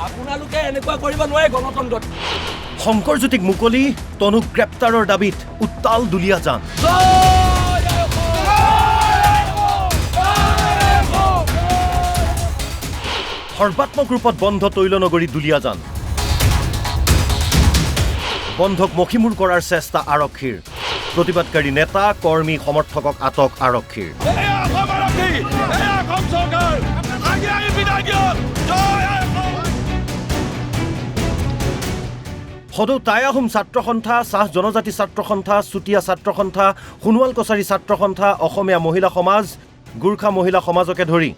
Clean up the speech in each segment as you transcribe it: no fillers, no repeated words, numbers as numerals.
আপোনালোকে এনেকুৱা কৰিব নোৱাৰে গণতন্ত্ৰত। শংকৰজ্যোতিক মুকলি, তনুক গ্ৰেপ্তাৰৰ দাবীত উত্তাল দুলীয়াজান। সৰ্বাত্মক ৰূপত বন্ধ তৈলনগৰী দুলীয়াজান। বন্ধক মষিমূৰ কৰাৰ চেষ্টা আৰক্ষীৰ। প্ৰতিবাদকাৰী নেতা কৰ্মী সমৰ্থকক আটক আৰক্ষীৰ। সদৌ টাই আহোম ছাত্ৰ সন্থা, চাহ জনজাতি ছাত্ৰ সন্থা, চুতীয়া ছাত্ৰ সন্থা, সোণোৱাল কছাৰী ছাত্ৰ সন্থা, অসমীয়া মহিলা সমাজ, গোৰ্খা মহিলা সমাজকে ধৰি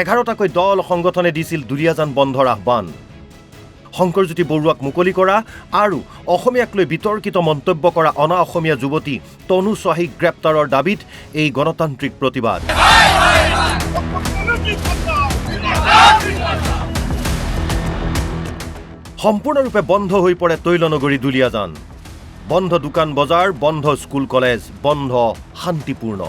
11টাকৈ দল সংগঠনে দিছিল দুলীয়াজান বন্ধৰ আহ্বান। শংকৰজ্যোতি বৰুৱাক মুকলি কৰা আৰু অসমীয়াক লৈ বিতৰ্কিত মন্তব্য কৰা অনা অসমীয়া যুৱতী তনু স্বাহীক গ্ৰেপ্তাৰৰ দাবীত এই গণতান্ত্ৰিক প্ৰতিবাদ। সম্পূৰ্ণৰূপে বন্ধ হৈ পৰে তৈলনগৰী দুলীয়াজান। বন্ধ দোকান বজাৰ, বন্ধ স্কুল কলেজ, বন্ধ শান্তিপূৰ্ণ।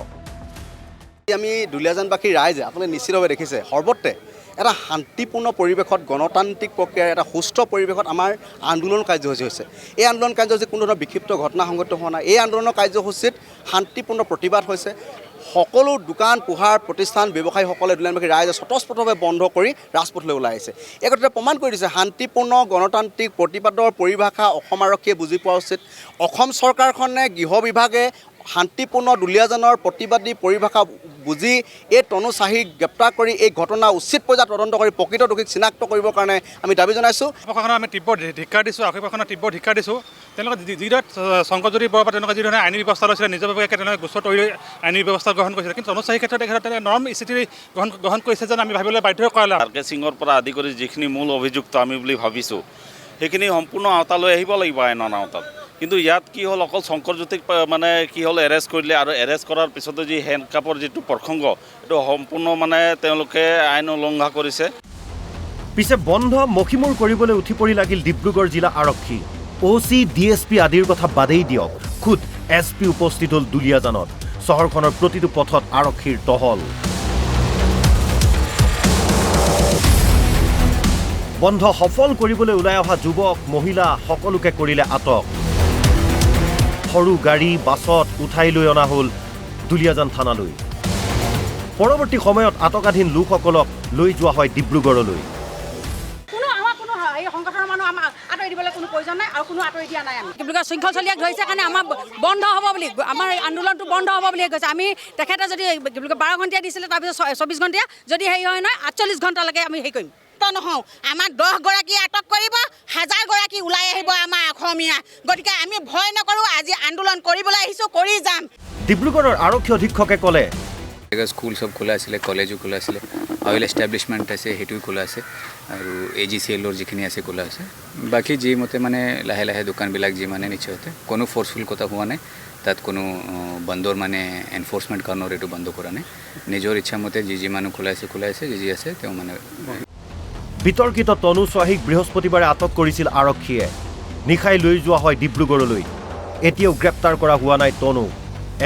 আমি দুলীয়াজানবাসী ৰাইজে আপোনালোকে নিশ্চিতভাৱে দেখিছে সৰ্বত্ৰে এটা শান্তিপূৰ্ণ পৰিৱেশত গণতান্ত্ৰিক প্ৰক্ৰিয়াৰ এটা সুস্থ পৰিৱেশত আমাৰ আন্দোলন কাৰ্যসূচী হৈছে। এই আন্দোলন কাৰ্যসূচীত কোনো ধৰণৰ বিক্ষিপ্ত ঘটনা সংঘটিত হোৱা নাই। এই আন্দোলনৰ কাৰ্যসূচীত শান্তিপূৰ্ণ প্ৰতিবাদ হৈছে। সকলো দোকান পোহাৰ প্ৰতিষ্ঠান ব্যৱসায়ীসকলে দুলীয়াজানবাসী ৰাইজে স্বতঃস্ফূৰ্তভাৱে বন্ধ কৰি ৰাজপথলৈ ওলাই আহিছে। এই কথাটো প্ৰমাণ কৰি দিছে শান্তিপূৰ্ণ গণতান্ত্ৰিক প্ৰতিবাদৰ পৰিভাষা অসম আৰক্ষীয়ে বুজি পোৱা উচিত। অসম চৰকাৰখনে গৃহ বিভাগে শান্তিপূৰ্ণ দুলীয়াজানৰ প্ৰতিবাদী পৰিভাষা বুজি এই তনু স্বাহীক গ্ৰেপ্তাৰ কৰি এই ঘটনা উচিত পৰ্যায়ত তদন্ত কৰি প্ৰকৃত দোষীক চিনাক্ত কৰিবৰ কাৰণে আমি দাবী জনাইছোঁ। প্ৰশাসনক আমি তীব্ৰ ধিক্কাৰ দিছোঁ, আৰক্ষী প্ৰশাসনক তীব্ৰ ধিক্কাৰ দিছোঁ। তেওঁলোকে যিদৰে শংকৰজ্যোতি বৰুৱা বা তেওঁলোকে যিধৰণে আইনী ব্যৱস্থা লৈছিলে, নিজৰভাৱে তেওঁলোকে গোচৰ তৰি আইনী ব্যৱস্থা গ্ৰহণ কৰিছিলে, কিন্তু তনু স্বাহীৰ ক্ষেত্ৰত তেখেতে নৰম স্থিতি গ্ৰহণ কৰিছে যেন আমি ভাবিবলৈ বাধ্য কৰালে। আৰ কে সিঙৰ পৰা আদি কৰি যিখিনি মূল অভিযুক্ত আমি বুলি ভাবিছোঁ সেইখিনি সম্পূৰ্ণ আওতালৈ আহিব লাগিব আইনৰ আওতাত। কিন্তু ইয়াত কি হ'ল, অকল শংকৰজ্যোতিক মানে কি হ'ল এৰেষ্ট কৰিলে আৰু এৰেষ্ট কৰাৰ পিছতে যি হেণ্ডকাপৰ যিটো প্ৰসংগ এইটো সম্পূৰ্ণ মানে তেওঁলোকে আইন উলংঘা কৰিছে। পিছে বন্ধ মষিমূৰ কৰিবলৈ উঠি পৰি লাগিল ডিব্ৰুগড় জিলা আৰক্ষী। OC, DSP আদিৰ কথা বাদেই দিয়ক, খুদ SP উপস্থিত হ'ল দুলীয়াজানত। চহৰখনৰ প্ৰতিটো পথত আৰক্ষীৰ টহল। বন্ধ সফল কৰিবলৈ ওলাই অহা যুৱক, মহিলা সকলোকে কৰিলে আটক। সৰু গাড়ী, বাছত উঠাই লৈ অনা হ'ল দুলীয়াজান থানালৈ। পৰৱৰ্তী সময়ত আটকাধীন লোকসকলক লৈ যোৱা হয় ডিব্ৰুগড়লৈ। ডিব্ৰুগড় শৃংখল চলিয়াক ধৰিছে কাৰণে আমাৰ বন্ধ হ'ব বুলি, আমাৰ আন্দোলনটো বন্ধ হ'ব বুলি কৈছে। আমি তেখেতে যদি 12 ঘণ্টীয়া দিছিলে, তাৰপিছত 24 ঘণ্টীয়া, যদি হেৰি হয় নহয় 48 ঘণ্টালৈকে আমি হেৰি কৰিম। নহওঁ আমাৰ 10 গৰাকী আটক কৰিব, 1000 গৰাকী ওলাই আহিব আমাৰ অসমীয়া। গতিকে আমি ভয় নকৰোঁ, আজি আন্দোলন কৰিবলৈ আহিছোঁ, কৰি যাম। ডিব্ৰুগড়ৰ আৰক্ষী অধীক্ষকে ক'লে, স্কুল সব খোলা আছিলে, কলেজো খোলা আছিলে, অইল এষ্টাব্লিছমেণ্ট আছে সেইটোও খোলা আছে, আৰু AGCLৰ যিখিনি আছে খোলা আছে। বাকী যি মতে মানে লাহে লাহে দোকানবিলাক যি মানে নিশ্চয়তে কোনো ফ'ৰ্চফুল কথা হোৱা নাই, তাত কোনো বন্ধৰ মানে এনফৰ্চমেণ্ট কাৰণৰ এইটো বন্ধ কৰা নাই। নিজৰ ইচ্ছা মতে যি মানুহ খোলা আছে, যি আছে তেওঁ মানে। বিতৰ্কিত তনু স্বাহীক বৃহস্পতিবাৰে আটক কৰিছিল আৰক্ষীয়ে। নিশাই লৈ যোৱা হয় ডিব্ৰুগড়লৈ। এতিয়াও গ্ৰেপ্তাৰ কৰা হোৱা নাই তনু।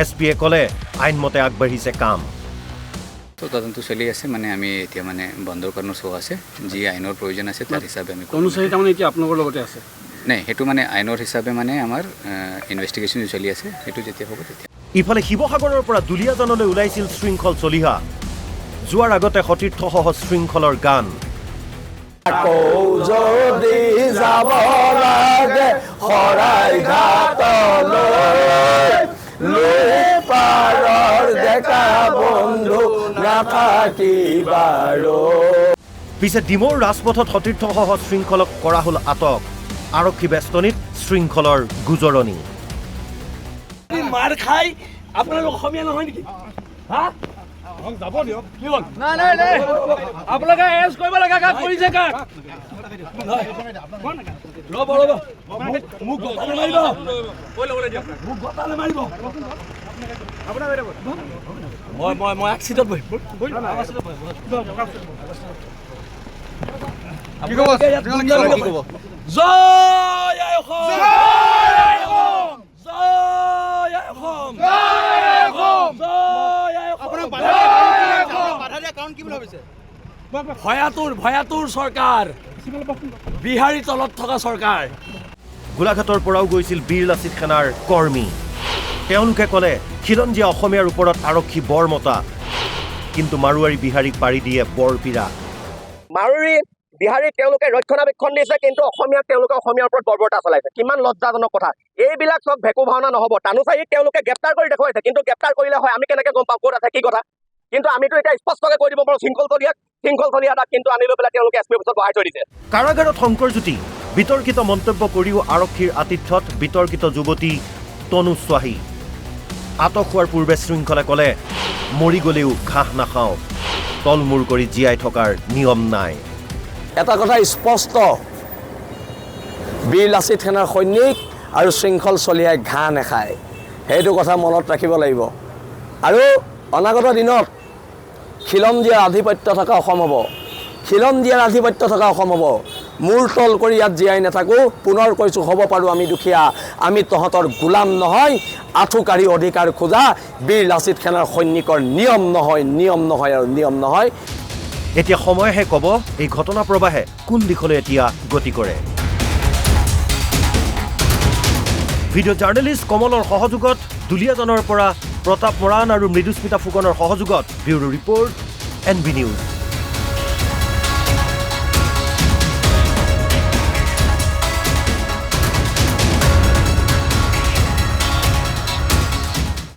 SPয়ে ক'লে আইনমতে আগবাঢ়িছে কাম। তদন্ত চলি আছে, মানে আমি এতিয়া মানে বন্ধৰ কাৰণৰ চোৱা আছে, যি আইনৰ প্ৰয়োজন আছে তাৰ হিচাপে আমি। তনু স্বাহী তাৰমানে এতিয়া আপোনালোকৰ লগতে আছে? নাই, সেইটো মানে আইনৰ হিচাপে মানে আমাৰ ইনভেষ্টিগেশ্যন চলি আছে, সেইটো যেতিয়া হ'ব তেতিয়া। ইফালে শিৱসাগৰৰ পৰা দুলীয়াজানলৈ ওলাইছিল শৃংখল চলিহা। যোৱাৰ আগতে সতীৰ্থসহ শৃংখলৰ গান। যদি যাব লাগে পিছে ডিমৌৰ ৰাজপথত সতীৰ্থসহ শৃংখলক কৰা হ'ল আটক। আৰক্ষী বেষ্টনীত শৃংখলৰ গুজৰণি। মাৰ খাই আপোনালোক অসমীয়া নহয় নেকি? যাব দিয়ক। নাই আপোনালোকে এৰেষ্ট কৰিব লগা কাম কৰিছে। ৰ'ব মোক গতালে মাৰিব। মই এক চিটত বহিম। জয় অসম, জয় অসম, জয় অসম। ভয়াতুৰ চৰকাৰ বিহাৰী তলত থকা চৰকাৰ গোলাঘাটৰ পৰাও গৈছিল বীৰ লাচিত সেনাৰ কৰ্মী তেওঁলোকে ক'লে খিলঞ্জীয়া অসমীয়াৰ ওপৰত আৰক্ষী বৰ মতা কিন্তু মাৰোৱাৰী বিহাৰীক পাৰি দিয়ে বৰপীৰা মাৰোৱাৰী বিহাৰীক তেওঁলোকে ৰক্ষণাবেক্ষণ দিছে কিন্তু অসমীয়াক তেওঁলোকে অসমীয়াৰ ওপৰত বৰ্বৰতা চলাইছে কিমান লজ্জাজনক কথা এইবিলাক চব ভেকু ভাওনা নহ'ব তানুচাৰীক তেওঁলোকে গ্ৰেপ্তাৰ কৰি দেখুৱাইছে কিন্তু গ্ৰেপ্তাৰ কৰিলে হয় আমি কেনেকৈ গম পাওঁ ক'ত আছে কি কথা কিন্তু আমিতো এতিয়া স্পষ্টকৈ কৈ দিব পাৰোঁ শৃংখল চলিয়া তাক কিন্তু আনি লৈ পেলাই তেওঁলোকে এছ পি অফিচত বহাই থৈ দিছে কাৰাগাৰত শংকৰজ্যোতি বিতৰ্কিত মন্তব্য কৰিও আৰক্ষীৰ আতিথ্যত বিতৰ্কিত যুৱতী তনু স্বাহী আটক হোৱাৰ পূৰ্বে শৃংখলে ক'লে মৰি গ'লেও ঘাঁহ নাখাওঁ তলমূৰ কৰি জীয়াই থকাৰ নিয়ম নাই এটা কথা স্পষ্ট বীৰ লাচিত সেনাৰ সৈনিক আৰু শৃংখল চলিয়াই ঘাঁহ নাখায় সেইটো কথা মনত ৰাখিব লাগিব আৰু অনাগত দিনত খিলঞ্জীয়াৰ আধিপত্য থকা অসম হ'ব খিলঞ্জীয়াৰ আধিপত্য থকা অসম হ'ব মূৰ তল কৰি ইয়াত জীয়াই নাথাকোঁ পুনৰ কৈছোঁ হ'ব পাৰোঁ আমি দুখীয়া আমি তহঁতৰ গোলাম নহয় আঁঠুকাঢ়ি অধিকাৰ খোজা বীৰ লাচিত সেনাৰ সৈনিকৰ নিয়ম নহয় আৰু নিয়ম নহয় এতিয়া সময়হে ক'ব এই ঘটনা প্ৰবাহে কোন দিশলৈ এতিয়া গতি কৰে ভিডিঅ' জাৰ্নেলিষ্ট কমলৰ সহযোগত দুলীয়াজানৰ পৰা প্ৰতাপ মৰাণ আৰু মৃদুস্মিতা ফুকনৰ সহযোগত ব্যুৰো ৰিপৰ্ট NB নিউজ